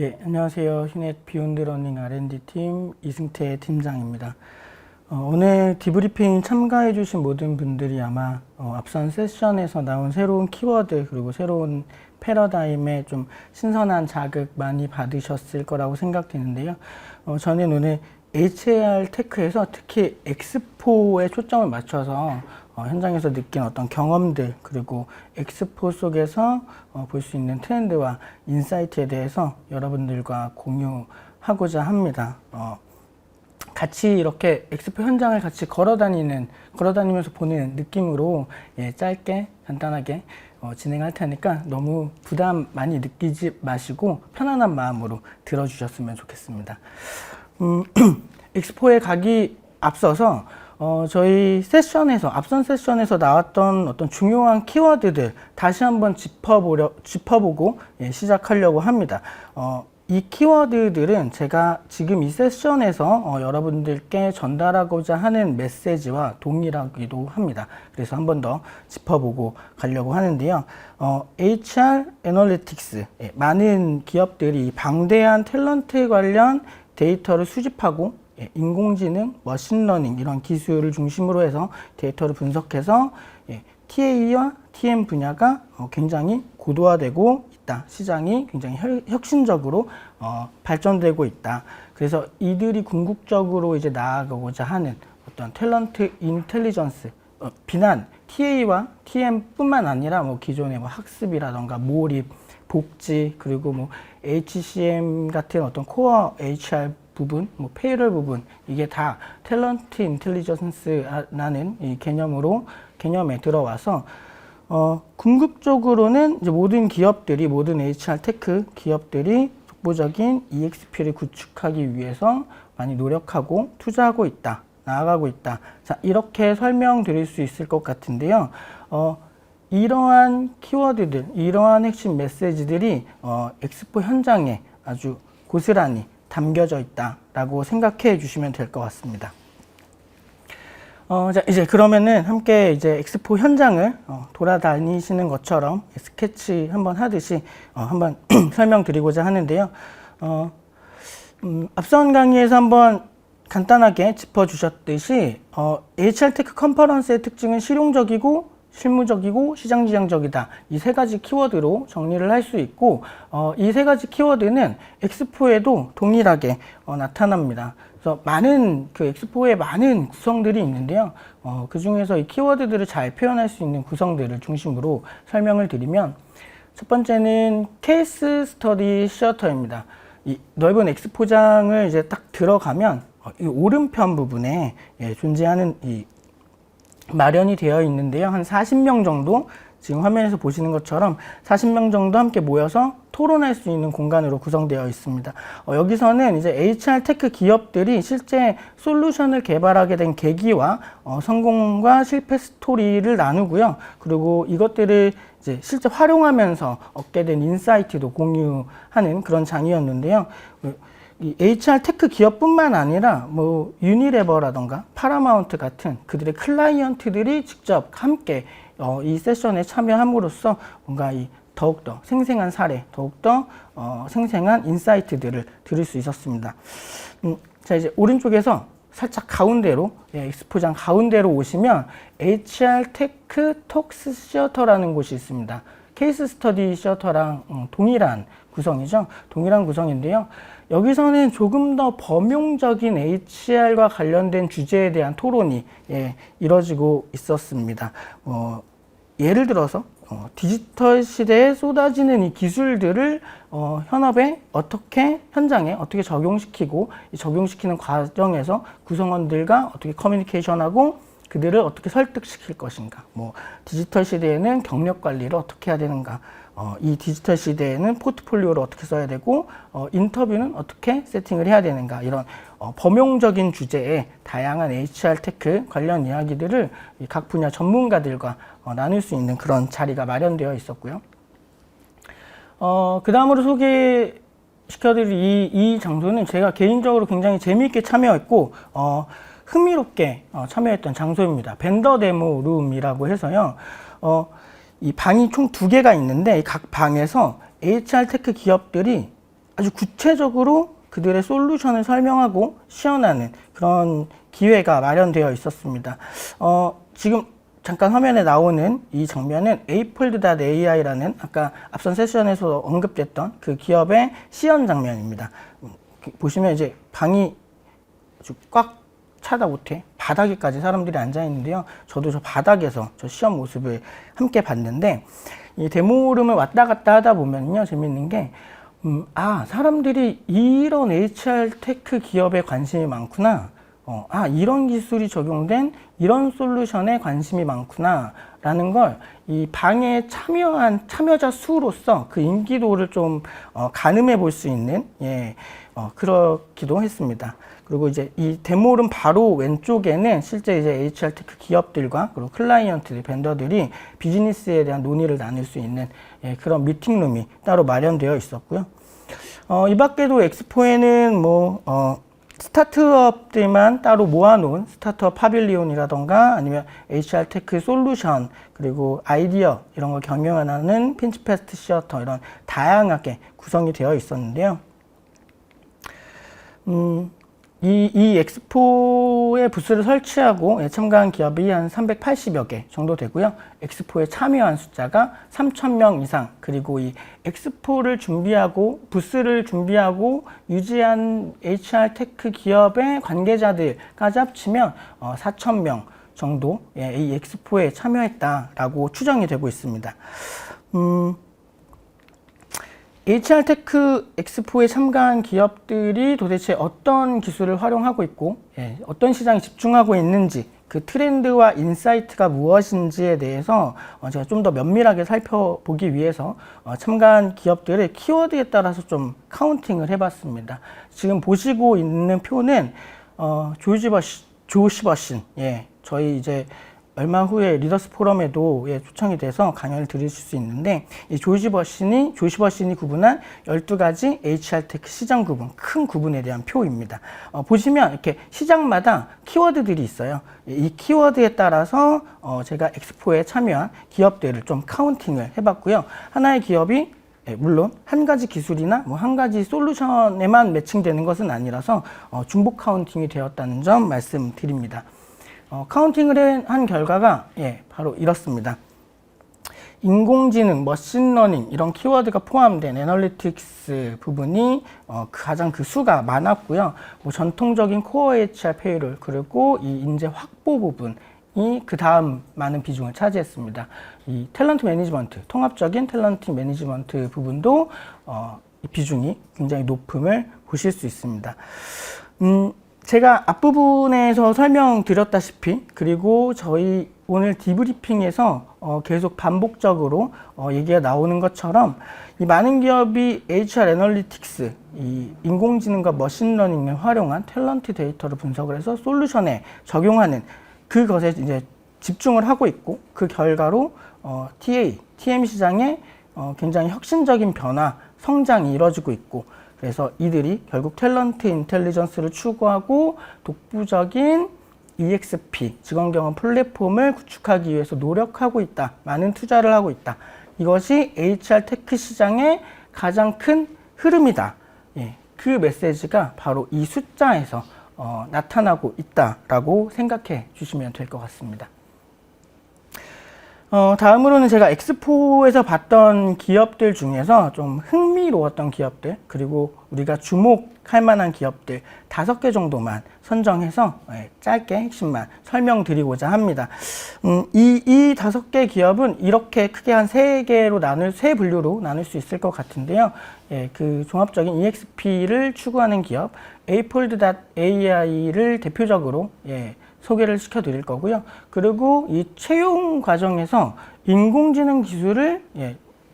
예, 안녕하세요. 휴넷 비욘드 러닝 R&D팀 이승태 팀장입니다. 오늘 디브리핑 참가해 주신 모든 분들이 아마 앞선 세션에서 나온 새로운 키워드 그리고 새로운 패러다임에 좀 신선한 자극 많이 받으셨을 거라고 생각되는데요. 저는 오늘 HAR 테크에서 특히 엑스포에 초점을 맞춰서 현장에서 느낀 어떤 경험들 그리고 엑스포 속에서 볼 수 있는 트렌드와 인사이트에 대해서 여러분들과 공유하고자 합니다. 같이 이렇게 엑스포 현장을 같이 걸어다니면서 보는 느낌으로 짧게 간단하게 진행할 테니까 너무 부담 많이 느끼지 마시고 편안한 마음으로 들어주셨으면 좋겠습니다. 엑스포에 가기 앞서서 저희 앞선 세션에서 나왔던 어떤 중요한 키워드들 다시 한번 짚어보고 시작하려고 합니다. 이 키워드들은 제가 지금 이 세션에서 여러분들께 전달하고자 하는 메시지와 동일하기도 합니다. 그래서 한 번 더 짚어보고 가려고 하는데요. HR 애널리틱스, 많은 기업들이 방대한 탤런트 관련 데이터를 수집하고 인공지능, 머신러닝 이런 기술을 중심으로 해서 데이터를 분석해서 TA와 TM 분야가 굉장히 고도화되고 있다. 시장이 굉장히 혁신적으로 발전되고 있다. 그래서 이들이 궁극적으로 이제 나아가고자 하는 어떤 탤런트 인텔리전스, 비단 TA와 TM뿐만 아니라 기존의 학습이라던가 몰입, 복지 그리고 HCM 같은 어떤 코어 HR 부분, 페이럴 부분 이게 다 탤런트 인텔리전스라는 이 개념에 들어와서 궁극적으로는 이제 모든 HR 테크 기업들이 독보적인 EXP를 구축하기 위해서 많이 노력하고 투자하고 있다, 나아가고 있다. 자, 이렇게 설명드릴 수 있을 것 같은데요. 이러한 키워드들, 이러한 핵심 메시지들이 엑스포 현장에 아주 고스란히 담겨져 있다라고 생각해 주시면 될 것 같습니다. 자, 이제 그러면은 함께 이제 엑스포 현장을 돌아다니시는 것처럼 스케치 한번 하듯이 한번 설명드리고자 하는데요. 앞선 강의에서 한번 간단하게 짚어주셨듯이 HR 테크 컨퍼런스의 특징은 실용적이고 실무적이고 시장지향적이다. 이 세 가지 키워드로 정리를 할 수 있고 이 세 가지 키워드는 엑스포에도 동일하게 나타납니다. 그래서 엑스포에 많은 구성들이 있는데요. 그 중에서 이 키워드들을 잘 표현할 수 있는 구성들을 중심으로 설명을 드리면 첫 번째는 케이스 스터디 시어터입니다. 이 넓은 엑스포장을 이제 딱 들어가면 이 오른편 부분에 존재하는 이 마련이 되어 있는데요. 한 40명 정도 지금 화면에서 보시는 것처럼 40명 정도 함께 모여서 토론할 수 있는 공간으로 구성되어 있습니다. 여기서는 이제 HR 테크 기업들이 실제 솔루션을 개발하게 된 계기와 성공과 실패 스토리를 나누고요. 그리고 이것들을 이제 실제 활용하면서 얻게 된 인사이트도 공유하는 그런 장이었는데요. 이 HR 테크 기업뿐만 아니라 유니레버라던가 파라마운트 같은 그들의 클라이언트들이 직접 함께 이 세션에 참여함으로써 뭔가 더욱더 생생한 사례, 더욱더 생생한 인사이트들을 들을 수 있었습니다. 자, 이제 오른쪽에서 살짝 가운데로, 엑스포장 가운데로 오시면 HR 테크 톡스 시어터라는 곳이 있습니다. 케이스 스터디 시어터랑 동일한 구성이죠. 동일한 구성인데요. 여기서는 조금 더 범용적인 HR과 관련된 주제에 대한 토론이 이뤄지고 있었습니다. 예를 들어서 디지털 시대에 쏟아지는 이 기술들을 현장에 어떻게 적용시키고 이 적용시키는 과정에서 구성원들과 어떻게 커뮤니케이션하고 그들을 어떻게 설득시킬 것인가, 디지털 시대에는 경력 관리를 어떻게 해야 되는가, 이 디지털 시대에는 포트폴리오를 어떻게 써야 되고 인터뷰는 어떻게 세팅을 해야 되는가, 이런 범용적인 주제의 다양한 HR 테크 관련 이야기들을 각 분야 전문가들과 나눌 수 있는 그런 자리가 마련되어 있었고요. 그 다음으로 소개시켜드릴 이 장소는 제가 개인적으로 굉장히 재미있게 참여했고 흥미롭게 참여했던 장소입니다. 벤더 데모 룸이라고 해서요. 이 방이 총 2개가 있는데 각 방에서 HR 테크 기업들이 아주 구체적으로 그들의 솔루션을 설명하고 시연하는 그런 기회가 마련되어 있었습니다. 지금 잠깐 화면에 나오는 이 장면은 afold.ai라는 아까 앞선 세션에서 언급됐던 그 기업의 시연 장면입니다. 보시면 이제 방이 아주 꽉 차다 못해 바닥에까지 사람들이 앉아 있는데요. 저도 저 바닥에서 저 시연 모습을 함께 봤는데, 이 데모룸을 왔다 갔다 하다 보면요, 재밌는 게 사람들이 이런 HR 테크 기업에 관심이 많구나. 이런 기술이 적용된 이런 솔루션에 관심이 많구나. 라는 걸 이 방에 참여한 참여자 수로서 그 인기도를 좀 가늠해 볼 수 있는, 그렇기도 했습니다. 그리고 이제 이 데모룸 바로 왼쪽에는 실제 이제 HR 테크 기업들과 그리고 클라이언트들, 벤더들이 비즈니스에 대한 논의를 나눌 수 있는 그런 미팅룸이 따로 마련되어 있었고요. 이 밖에도 엑스포에는 스타트업들만 따로 모아놓은 스타트업 파빌리온이라던가 아니면 HR 테크 솔루션, 그리고 아이디어 이런 걸 경영하는 핀치페스트 시어터, 이런 다양하게 구성이 되어 있었는데요. 이 엑스포에 부스를 설치하고 참가한 기업이 한 380여 개 정도 되고요. 엑스포에 참여한 숫자가 3,000명 이상, 그리고 이 엑스포를 준비하고 부스를 준비하고 유지한 HR 테크 기업의 관계자들까지 합치면 4,000명 정도 이 엑스포에 참여했다라고 추정이 되고 있습니다. HR 테크 엑스포에 참가한 기업들이 도대체 어떤 기술을 활용하고 있고 어떤 시장에 집중하고 있는지, 그 트렌드와 인사이트가 무엇인지에 대해서 제가 좀 더 면밀하게 살펴보기 위해서 참가한 기업들의 키워드에 따라서 좀 카운팅을 해봤습니다. 지금 보시고 있는 표는 조시 버신, 저희 이제 얼마 후에 리더스 포럼에도 초청이 돼서 강연을 들으실 수 있는데, 이 조시 버신이 구분한 12가지 HR 테크 시장 구분, 큰 구분에 대한 표입니다. 보시면 이렇게 시장마다 키워드들이 있어요. 이 키워드에 따라서 제가 엑스포에 참여한 기업들을 좀 카운팅을 해봤고요. 하나의 기업이 물론 한 가지 기술이나 한 가지 솔루션에만 매칭되는 것은 아니라서 중복 카운팅이 되었다는 점 말씀드립니다. 카운팅을 한 결과가 바로 이렇습니다. 인공지능, 머신러닝 이런 키워드가 포함된 애널리틱스 부분이 가장 그 수가 많았고요. 전통적인 코어 HR 페이롤, 그리고 이 인재 확보 부분이 그 다음 많은 비중을 차지했습니다. 이 탤런트 매니지먼트, 통합적인 탤런트 매니지먼트 부분도 이 비중이 굉장히 높음을 보실 수 있습니다. 제가 앞부분에서 설명드렸다시피, 그리고 저희 오늘 디브리핑에서 계속 반복적으로 얘기가 나오는 것처럼, 이 많은 기업이 HR 애널리틱스, 이 인공지능과 머신러닝을 활용한 탤런트 데이터를 분석을 해서 솔루션에 적용하는 그것에 이제 집중을 하고 있고, 그 결과로 TM 시장에 굉장히 혁신적인 변화, 성장이 이루어지고 있고, 그래서 이들이 결국 탤런트 인텔리전스를 추구하고 독보적인 EXP, 직원 경험 플랫폼을 구축하기 위해서 노력하고 있다. 많은 투자를 하고 있다. 이것이 HR 테크 시장의 가장 큰 흐름이다. 그 메시지가 바로 이 숫자에서 나타나고 있다라고 생각해 주시면 될 것 같습니다. 다음으로는 제가 엑스포에서 봤던 기업들 중에서 좀 흥미로웠던 기업들, 그리고 우리가 주목할 만한 기업들 5개 정도만 선정해서 짧게 핵심만 설명드리고자 합니다. 이 5개 기업은 이렇게 크게 한 3 분류로 나눌 수 있을 것 같은데요. 그 종합적인 EXP를 추구하는 기업, afold.ai를 대표적으로 소개를 시켜드릴 거고요. 그리고 이 채용 과정에서 인공지능 기술을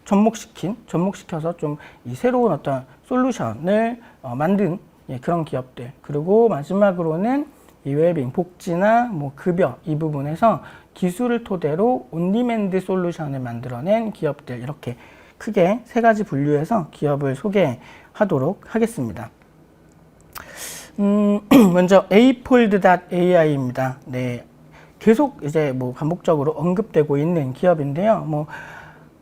접목시켜서 좀 이 새로운 어떤 솔루션을 만든 그런 기업들. 그리고 마지막으로는 이 웰빙, 복지나 급여 이 부분에서 기술을 토대로 온디맨드 솔루션을 만들어낸 기업들, 이렇게 크게 3가지 분류해서 기업을 소개하도록 하겠습니다. 먼저 afold.ai입니다. 계속 이제 반복적으로 언급되고 있는 기업인데요.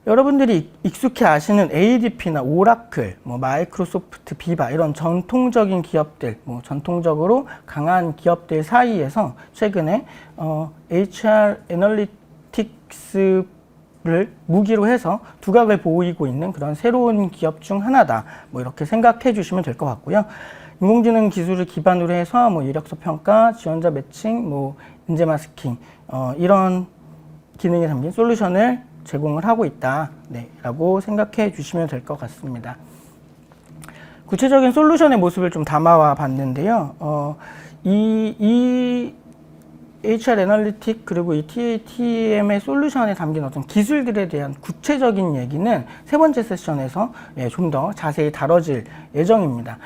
여러분들이 익숙히 아시는 ADP나 오라클, 뭐 마이크로소프트, 비바 이런 전통적인 기업들, 뭐 전통적으로 강한 기업들 사이에서 최근에 HR 애널리틱스를 무기로 해서 두각을 보이고 있는 그런 새로운 기업 중 하나다. 뭐 이렇게 생각해 주시면 될 것 같고요. 인공지능 기술을 기반으로 해서 뭐 이력서 평가, 지원자 매칭, 뭐 인재 마스킹 이런 기능이 담긴 솔루션을 제공을 하고 있다, 네, 라고 생각해 주시면 될 것 같습니다. 구체적인 솔루션의 모습을 좀 담아와 봤는데요. 이 HR 애널리틱 그리고 이 TATM의 솔루션에 담긴 어떤 기술들에 대한 구체적인 얘기는 세 번째 세션에서 좀 더 자세히 다뤄질 예정입니다.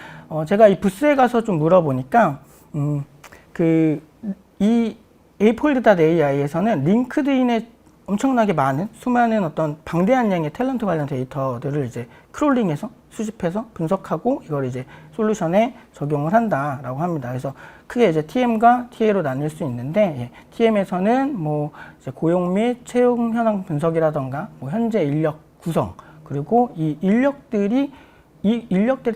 제가 이 부스에 가서 좀 물어보니까 이 afold.ai에서는 링크드인의 엄청나게 많은 수많은 어떤 방대한 양의 탤런트 관련 데이터들을 이제 크롤링해서 수집해서 분석하고 이걸 이제 솔루션에 적용을 한다라고 합니다. 그래서 크게 이제 TM과 TA로 나뉠 수 있는데, TM에서는 뭐 이제 고용 및 채용 현황 분석이라던가 뭐 현재 인력 구성, 그리고 이 인력들의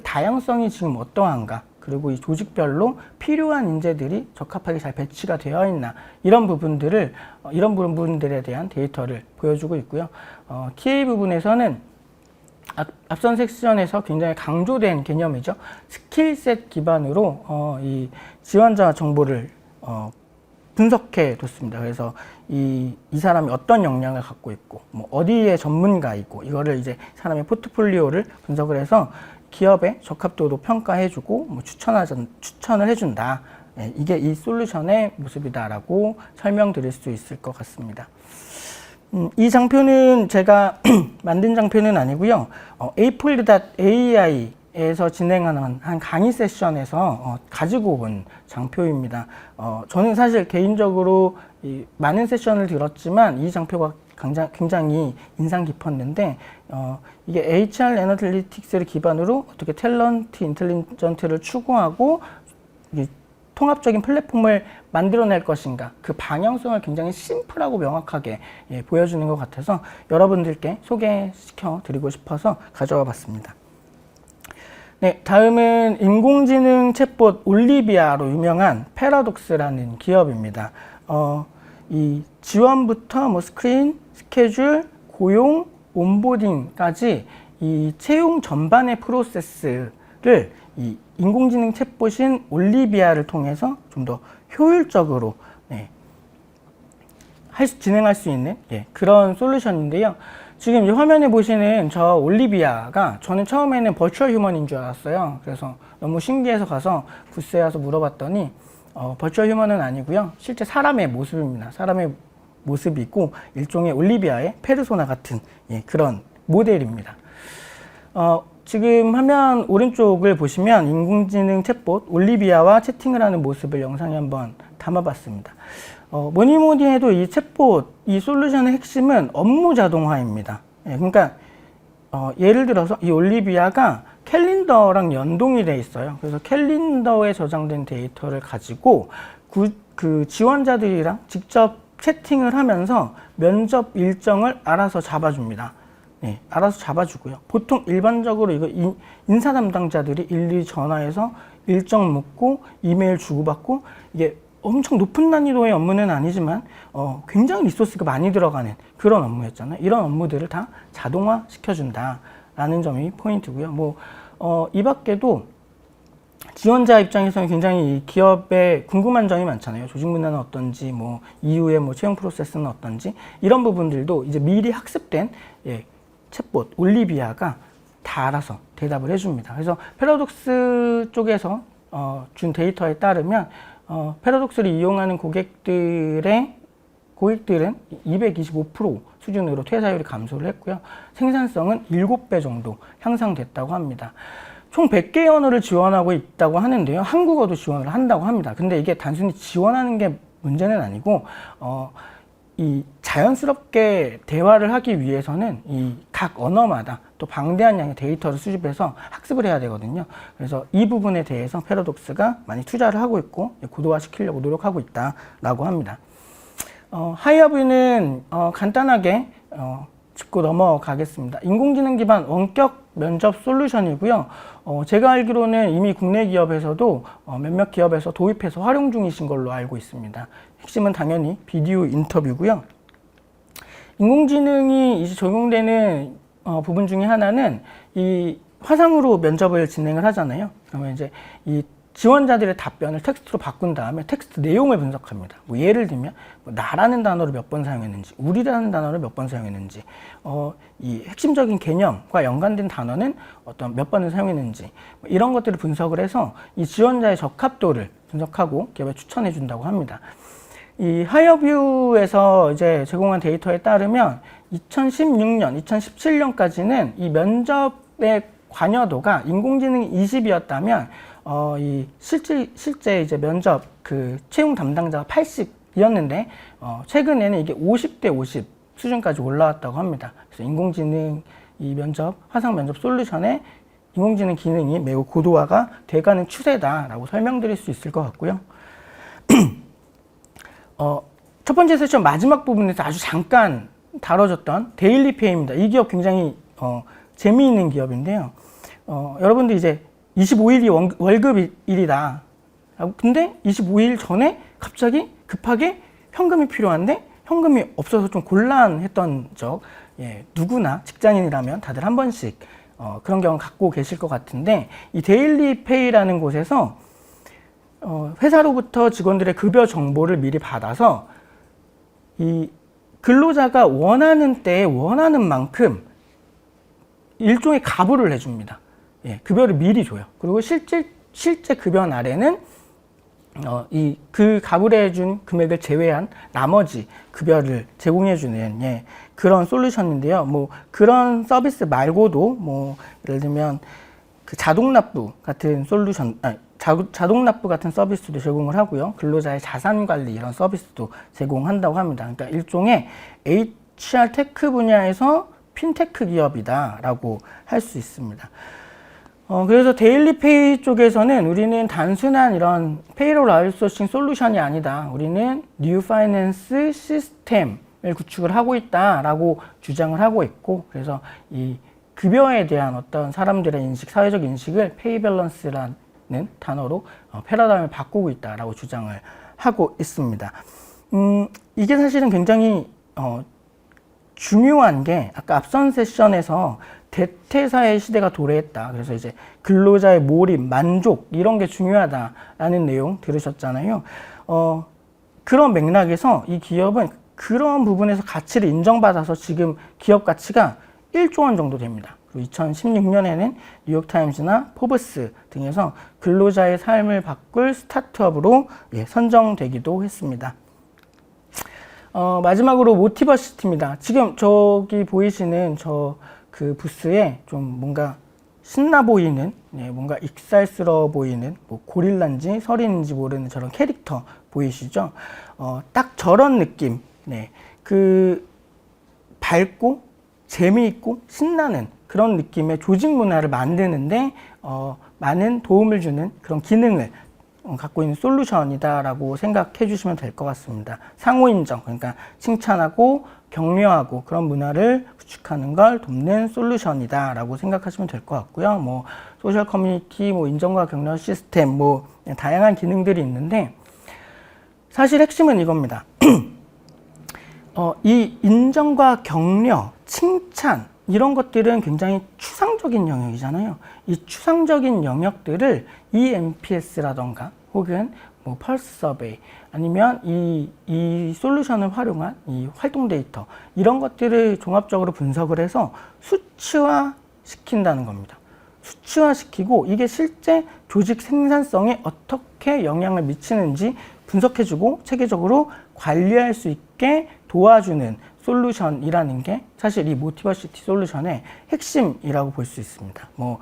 다양성이 지금 어떠한가, 그리고 이 조직별로 필요한 인재들이 적합하게 잘 배치가 되어 있나, 이런 부분들에 대한 데이터를 보여주고 있고요. TA 부분에서는 앞선 섹션에서 굉장히 강조된 개념이죠. 스킬셋 기반으로 이 지원자 정보를 분석해 뒀습니다. 그래서 이 사람이 어떤 역량을 갖고 있고, 뭐 어디에 전문가이고, 이거를 이제 사람의 포트폴리오를 분석을 해서 기업의 적합도도 평가해주고 뭐 추천을 해준다. 이게 이 솔루션의 모습이다라고 설명드릴 수 있을 것 같습니다. 이 장표는 제가 만든 장표는 아니고요. afold.ai에서 진행하는 한 강의 세션에서 가지고 온 장표입니다. 저는 사실 개인적으로 많은 세션을 들었지만 이 장표가 굉장히 인상 깊었는데, 이게 HR 애널리틱스를 기반으로 어떻게 탤런트 인텔리전트를 추구하고 통합적인 플랫폼을 만들어낼 것인가, 그 방향성을 굉장히 심플하고 명확하게 보여주는 것 같아서 여러분들께 소개시켜 드리고 싶어서 가져와 봤습니다. 네, 다음은 인공지능 챗봇 올리비아로 유명한 패러독스라는 기업입니다. 이 지원부터 뭐 스크린, 스케줄, 고용, 온보딩까지 이 채용 전반의 프로세스를 이 인공지능 챗봇인 올리비아를 통해서 좀 더 효율적으로 진행할 수 있는 그런 솔루션인데요. 지금 이 화면에 보시는 저 올리비아가 저는 처음에는 버추얼 휴먼인 줄 알았어요. 그래서 너무 신기해서 가서 부스에 와서 물어봤더니 버추얼 휴먼은 아니고요. 실제 사람의 모습입니다. 사람의 모습이고 일종의 올리비아의 페르소나 같은 그런 모델입니다. 지금 화면 오른쪽을 보시면 인공지능 챗봇 올리비아와 채팅을 하는 모습을 영상에 한번 담아봤습니다. 뭐니 해도 이 챗봇, 이 솔루션의 핵심은 업무 자동화입니다. 그러니까 예를 들어서 이 올리비아가 캘린더랑 연동이 돼 있어요. 그래서 캘린더에 저장된 데이터를 가지고 그 지원자들이랑 직접 채팅을 하면서 면접 일정을 알아서 잡아줍니다. 알아서 잡아주고요. 보통 일반적으로 이거 인사 담당자들이 일일이 전화해서 일정 묻고 이메일 주고받고, 이게 엄청 높은 난이도의 업무는 아니지만 굉장히 리소스가 많이 들어가는 그런 업무였잖아요. 이런 업무들을 다 자동화 시켜준다라는 점이 포인트고요. 이 밖에도 지원자 입장에서는 굉장히 이 기업에 궁금한 점이 많잖아요. 조직 문화는 어떤지, 뭐 이후의 뭐 채용 프로세스는 어떤지, 이런 부분들도 이제 미리 학습된 챗봇 올리비아가 다 알아서 대답을 해줍니다. 그래서 패러독스 쪽에서 준 데이터에 따르면 패러독스를 이용하는 고객들은 225% 수준으로 퇴사율이 감소를 했고요. 생산성은 7배 정도 향상됐다고 합니다. 총 100개의 언어를 지원하고 있다고 하는데요. 한국어도 지원을 한다고 합니다. 근데 이게 단순히 지원하는 게 문제는 아니고 이 자연스럽게 대화를 하기 위해서는 이 각 언어마다 또 방대한 양의 데이터를 수집해서 학습을 해야 되거든요. 그래서 이 부분에 대해서 패러독스가 많이 투자를 하고 있고 고도화시키려고 노력하고 있다라고 합니다. 하이어뷰는 간단하게 짚고 넘어가겠습니다. 인공지능 기반 원격 면접 솔루션이고요. 제가 알기로는 이미 국내 기업에서도 몇몇 기업에서 도입해서 활용 중이신 걸로 알고 있습니다. 핵심은 당연히 비디오 인터뷰고요. 인공지능이 이제 적용되는 부분 중에 하나는 이 화상으로 면접을 진행을 하잖아요. 그러면 이제 이 지원자들의 답변을 텍스트로 바꾼 다음에 텍스트 내용을 분석합니다. 뭐 예를 들면 나라는 단어를 몇 번 사용했는지, 우리라는 단어를 몇 번 사용했는지, 이 핵심적인 개념과 연관된 단어는 어떤 몇 번을 사용했는지, 뭐 이런 것들을 분석을 해서 이 지원자의 적합도를 분석하고 기업에 추천해 준다고 합니다. 이 하이어뷰에서 이제 제공한 데이터에 따르면 2016년, 2017년까지는 이 면접의 관여도가 인공지능이 20이었다면 이 실제 이제 면접 그 채용 담당자가 80이었는데 최근에는 이게 50대 50 수준까지 올라왔다고 합니다. 그래서 인공지능 이 면접 화상 면접 솔루션에 인공지능 기능이 매우 고도화가 돼가는 추세다라고 설명드릴 수 있을 것 같고요. 첫 번째 세션 마지막 부분에서 아주 잠깐 다뤄졌던 데일리페이입니다. 이 기업 굉장히 재미있는 기업인데요. 여러분들 이제 25일이 월급일이다. 근데 25일 전에 갑자기 급하게 현금이 필요한데 현금이 없어서 좀 곤란했던 적, 누구나 직장인이라면 다들 한 번씩 그런 경우 갖고 계실 것 같은데 이 데일리페이라는 곳에서 회사로부터 직원들의 급여 정보를 미리 받아서 이 근로자가 원하는 때에 원하는 만큼 일종의 가부를 해줍니다. 급여를 미리 줘요. 그리고 실제 급여 날에는 그 가부를 해준 금액을 제외한 나머지 급여를 제공해주는 그런 솔루션인데요. 뭐 그런 서비스 말고도 뭐 예를 들면 그 자동 납부 같은 솔루션, 자동 납부 같은 서비스도 제공을 하고요. 근로자의 자산 관리 이런 서비스도 제공한다고 합니다. 그러니까 일종의 HR 테크 분야에서 핀테크 기업이다라고 할 수 있습니다. 그래서 데일리페이 쪽에서는 우리는 단순한 이런 페이롤 아웃소싱 솔루션이 아니다. 우리는 뉴 파이낸스 시스템을 구축을 하고 있다라고 주장을 하고 있고, 그래서 이 급여에 대한 어떤 사람들의 인식, 사회적 인식을 페이 밸런스라는 단어로 패러다임을 바꾸고 있다라고 주장을 하고 있습니다. 이게 사실은 굉장히 중요한 게 아까 앞선 세션에서 대퇴사의 시대가 도래했다. 그래서 이제 근로자의 몰입, 만족 이런 게 중요하다라는 내용 들으셨잖아요. 그런 맥락에서 이 기업은 그런 부분에서 가치를 인정받아서 지금 기업 가치가 1조 원 정도 됩니다. 그리고 2016년에는 뉴욕타임즈나 포브스 등에서 근로자의 삶을 바꿀 스타트업으로 선정되기도 했습니다. 마지막으로 모티버시티입니다. 지금 저기 보이시는 그 부스에 좀 뭔가 신나 보이는, 뭔가 익살스러워 보이는 뭐 고릴라인지 서린인지 모르는 저런 캐릭터 보이시죠? 딱 저런 느낌, 그 밝고 재미있고 신나는 그런 느낌의 조직 문화를 만드는데 많은 도움을 주는 그런 기능을 갖고 있는 솔루션이다라고 생각해 주시면 될 것 같습니다. 상호 인정, 그러니까 칭찬하고 격려하고 그런 문화를 구축하는 걸 돕는 솔루션이다라고 생각하시면 될 것 같고요. 뭐 소셜 커뮤니티, 뭐 인정과 격려 시스템, 뭐 다양한 기능들이 있는데 사실 핵심은 이겁니다. 이 인정과 격려, 칭찬 이런 것들은 굉장히 추상적인 영역이잖아요. 이 추상적인 영역들을 EMPS라던가 혹은 뭐 펄스 서베이 아니면 이 솔루션을 활용한 이 활동 데이터 이런 것들을 종합적으로 분석을 해서 수치화 시킨다는 겁니다. 수치화시키고 이게 실제 조직 생산성에 어떻게 영향을 미치는지 분석해주고 체계적으로 관리할 수 있게 도와주는 솔루션이라는 게 사실 이 모티버시티 솔루션의 핵심이라고 볼 수 있습니다. 뭐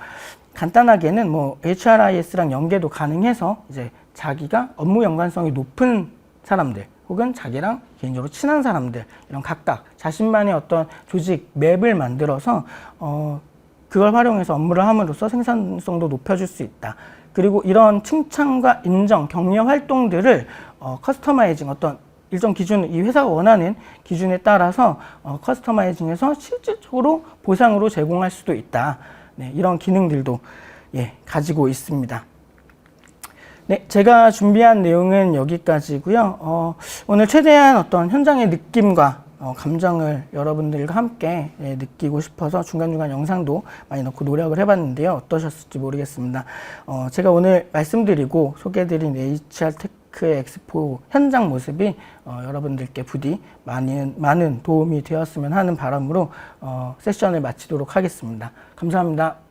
간단하게는 뭐 HRIS랑 연계도 가능해서 이제 자기가 업무 연관성이 높은 사람들 혹은 자기랑 개인적으로 친한 사람들 이런 각각 자신만의 어떤 조직 맵을 만들어서 그걸 활용해서 업무를 함으로써 생산성도 높여줄 수 있다. 그리고 이런 칭찬과 인정, 격려 활동들을 커스터마이징 어떤 일정 기준, 이 회사가 원하는 기준에 따라서 커스터마이징해서 실질적으로 보상으로 제공할 수도 있다. 네, 이런 기능들도 가지고 있습니다. 네, 제가 준비한 내용은 여기까지고요. 오늘 최대한 어떤 현장의 느낌과 감정을 여러분들과 함께 느끼고 싶어서 중간중간 영상도 많이 넣고 노력을 해봤는데요. 어떠셨을지 모르겠습니다. 제가 오늘 말씀드리고 소개해드린 HR테크의 엑스포 현장 모습이 여러분들께 부디 많은 도움이 되었으면 하는 바람으로 세션을 마치도록 하겠습니다. 감사합니다.